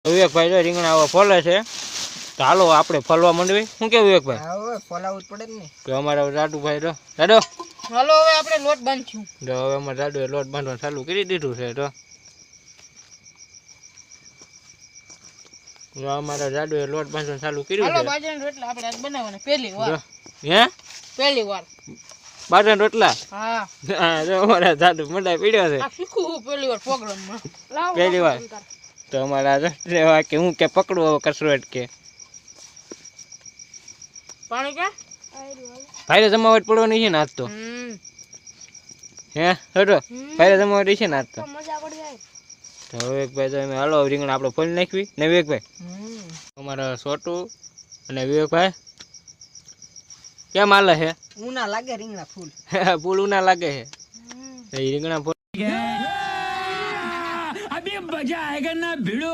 વિવેકભાઈ જો રીંગણા આવા ફોલે છે તો હાલો આપણે ફોલવા માંડવી શું કેવું વિવેકભાઈ? હવે ફોલાવું જ પડે ને. તો અમારા જાડુભાઈ જો જાડો હાલો હવે આપણે લોટ બાંધશું. જો હવે અમારા જાડુએ લોટ બાંધવાનું ચાલુ કરી દીધું છે તો અમારા જાડુએ લોટ બાંધવાનું ચાલુ કર્યું હાલો છે. બાજરાના રોટલા આપણે આજ બનાવવાના પહેલી વાર. હે પહેલી વાર. બાજરાના રોટલા? હા. હા જો અમારા જાડુ મંડાઈ પીડ્યો છે આ શીખું પહેલી વાર પ્રોગ્રામમાં. પહેલી વાર તો અમારા રહેવા કે હું કે પકડું હવે કસરત કે પાણી કે ભાઈ જમાવટ પડવાની છે ને આજ તો હે હટો ભાઈ જમાવટ છે ને આજ તો મજા પડી જાય. તો વિવેકભાઈ તો અમે હાલો રીંગણા આપણે ફોલી નાખવી ને વિવેકભાઈ અમારા છોટું અને વિવેકભાઈ કેમ હાલે છે? ઉના લાગે રીંગણા ફૂલ ફૂલ ઉના લાગે છે એ રીંગણા ફોલ अभी मजा आएगा ना भिड़ो।